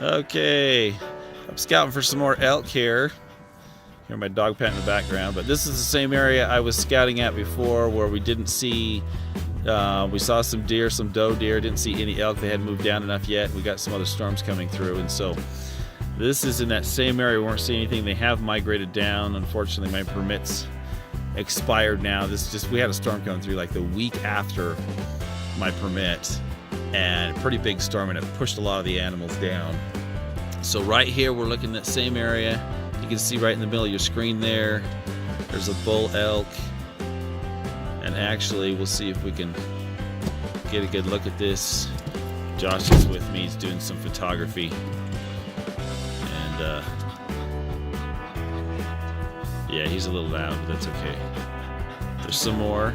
Okay, I'm scouting for some more elk here. Hear my dog pet in the background, but this is the same area I was scouting at before where we didn't see, we saw some deer, some doe deer, didn't see any elk. They hadn't moved down enough yet. We got some other storms coming through, and so this is in that same area. We weren't seeing anything. They have migrated down. Unfortunately, my permits expired now. We had a storm coming through like the week after my permit, and a pretty big storm, and it pushed a lot of the animals down. So right here we're looking at that same area. You can see right in the middle of your screen there's a bull elk, and actually we'll see if we can get a good look at this. Josh is with me, he's doing some photography, and yeah, he's a little loud, but that's okay. There's some more.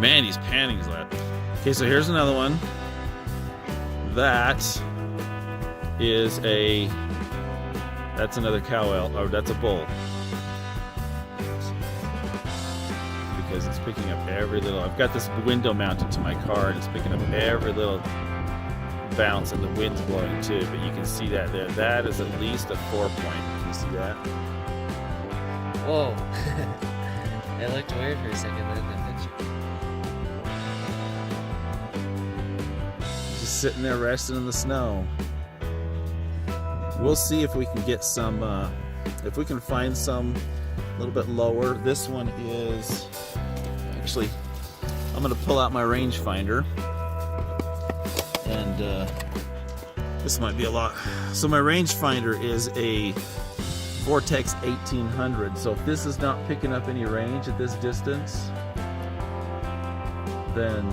Man, he's panning his lap. Okay, so here's another one. That's another cow elk, or that's a bull. Because it's picking up every little, I've got this window mounted to my car, and it's picking up every little bounce, and the wind's blowing too, but you can see that there. That is at least a 4-point. Can you see that? Whoa. It looked weird for a second then, that picture. Just sitting there resting in the snow. We'll see if we can get some, if we can find some a little bit lower. This one is, actually, I'm going to pull out my rangefinder, and this might be a lot. So my rangefinder is a Vortex 1800. So if this is not picking up any range at this distance, then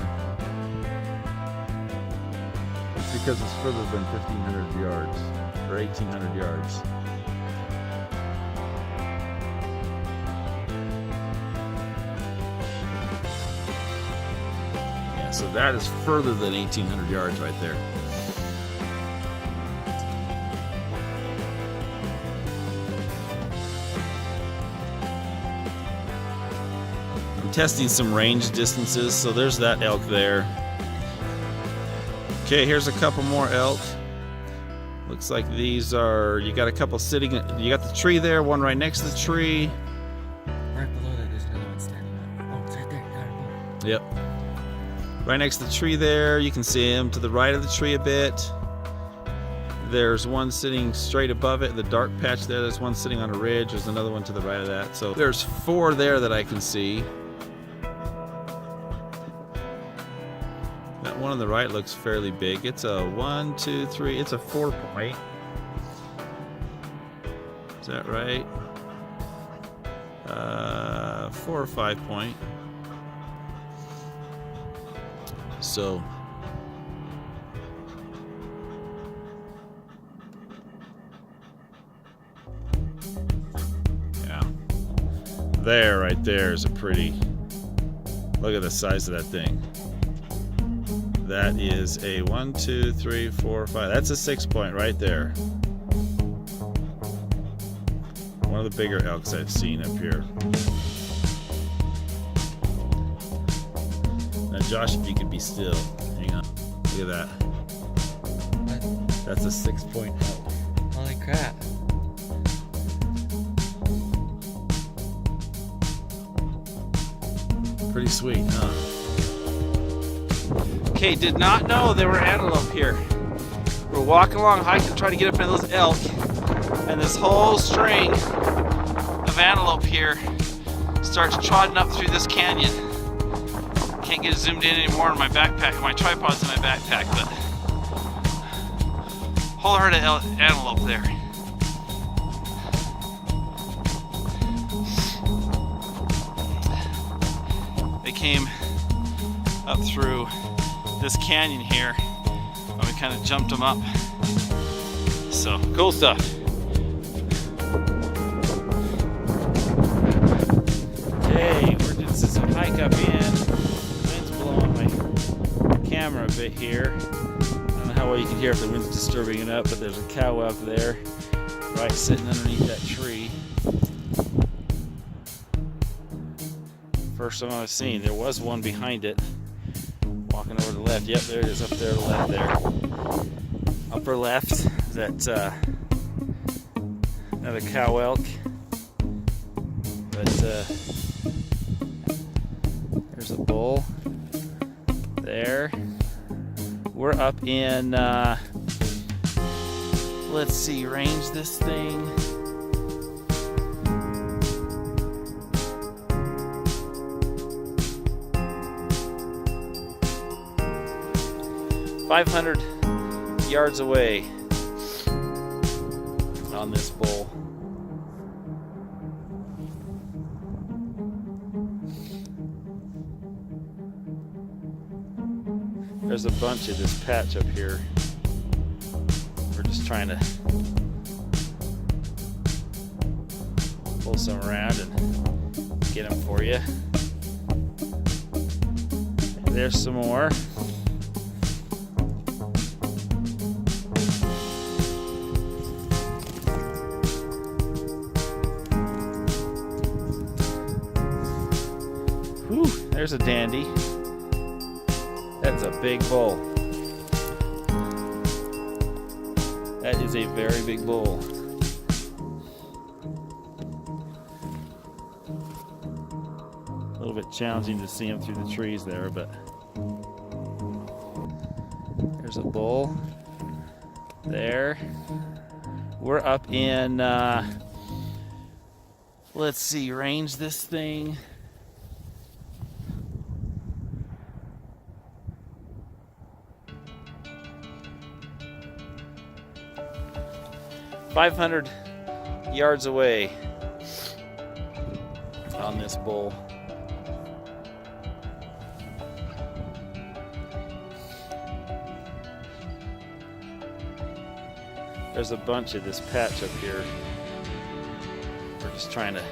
it's because it's further than 1,500 yards. Or 1,800 yards. Yeah, so that is further than 1,800 yards right there. I'm testing some range distances, so there's that elk there. Okay, here's a couple more elk. Looks like these are, you got a couple sitting, you got the tree there, one right next to the tree. Right below that, there's another one standing up. Oh, it's right there. Yep. Right next to the tree there, you can see him to the right of the tree a bit. There's one sitting straight above it, the dark patch there, there's one sitting on a ridge, there's another one to the right of that. So there's 4 there that I can see. That one on the right looks fairly big. It's a 1, 2, 3, it's a 4-point. Is that right? 4 or 5-point. So yeah, there, right there is a pretty, look at the size of that thing. That is a 1, 2, 3, 4, 5. That's a 6-point right there. One of the bigger elks I've seen up here. Now, Josh, if you could be still. Hang on. Look at that. What? That's a 6-point elk. Holy crap. Pretty sweet, huh? Okay, did not know there were antelope here. We're walking along, hiking, trying to get up into those elk, and this whole string of antelope here starts trotting up through this canyon. Can't get it zoomed in anymore in my backpack. My tripod's in my backpack, but whole herd of antelope there. They came up through this canyon here, and we kind of jumped them up. So, cool stuff. Okay, we're doing some hike up in. Wind's blowing my camera a bit here. I don't know how well you can hear if the wind's disturbing it up, but there's a cow up there, right sitting underneath that tree. First one I've seen. There was one behind it. Walking over to the left. Yep, there it is up there to the left there. Upper left. that another cow elk, but there's a bull there. We're up in let's see, range this thing. "500 yards away on this bull." There's a bunch of this patch up here. We're just trying to pull some around and get them for you. There's some more. Whew, there's a dandy. That's a big bull. That is a very big bull. A little bit challenging to see him through the trees there, but there's a bull there. We're up in, let's see, range this thing. "500 yards away on this bull." There's a bunch of this patch up here. We're just trying to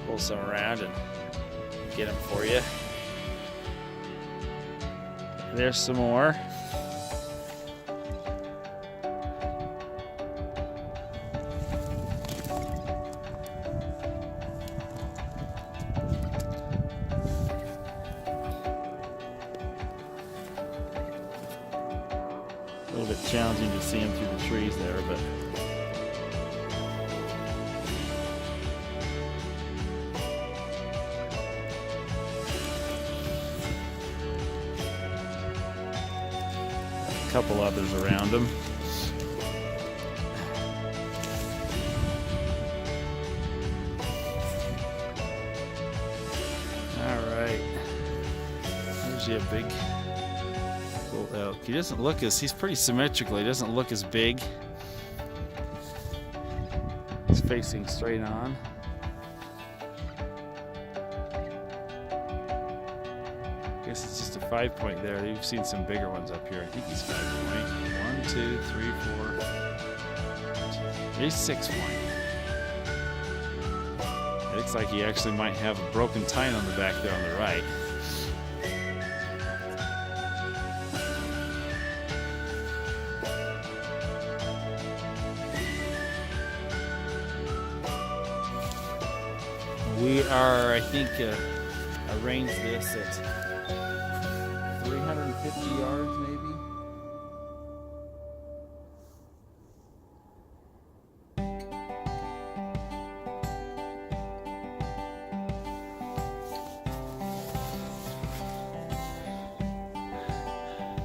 pull some around and get them for you. There's some more. A little bit challenging to see him through the trees there, but a couple others around him. All right, there's a big bull elk. He doesn't look as, he's pretty symmetrical. He doesn't look as big. He's facing straight on. I guess it's just a 5-point there. You've seen some bigger ones up here. I think he's 5-point. 1, 2, 3, 4. He's 6-point. It looks like he actually might have a broken tine on the back there on the right. We are, I think, arranged this at 350 yards, maybe.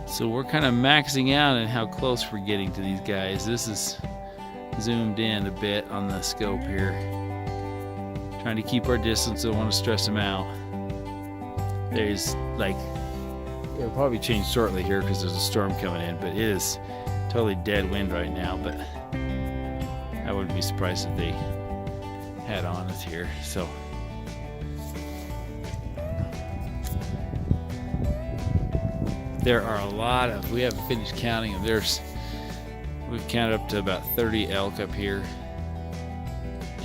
So we're kind of maxing out on how close we're getting to these guys. This is zoomed in a bit on the scope here. Trying to keep our distance, don't want to stress them out. There's like, it'll probably change shortly here because there's a storm coming in, but it is totally dead wind right now, but I wouldn't be surprised if they had on us here. So there are a lot of, we haven't finished counting them. We've counted up to about 30 elk up here.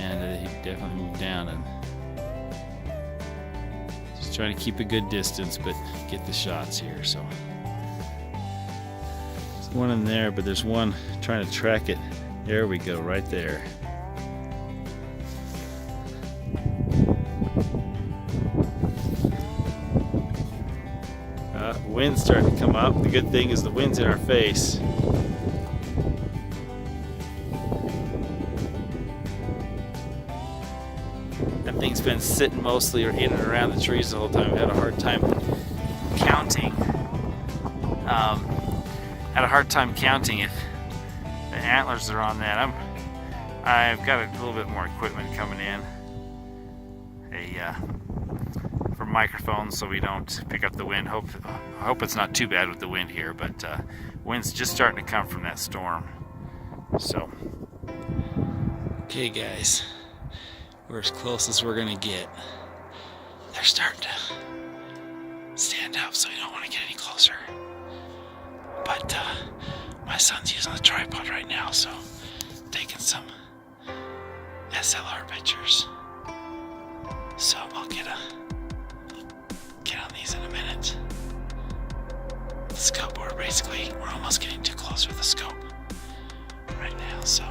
And he definitely moved down, and just trying to keep a good distance but get the shots here. So there's one in there, but there's one trying to track it. There we go, right there. Wind's starting to come up. The good thing is the wind's in our face. That thing's been sitting mostly in and around the trees the whole time. We had a hard time counting. If the antlers are on that. I've got a little bit more equipment coming in. For microphones, so we don't pick up the wind. I hope it's not too bad with the wind here, but wind's just starting to come from that storm. So, okay, guys, we're as close as we're gonna get. They're starting to stand up, so you don't want to get any closer. But my son's using the tripod right now, so taking some SLR pictures. So I'll get on these in a minute. The scope, we're almost getting too close with the scope right now, so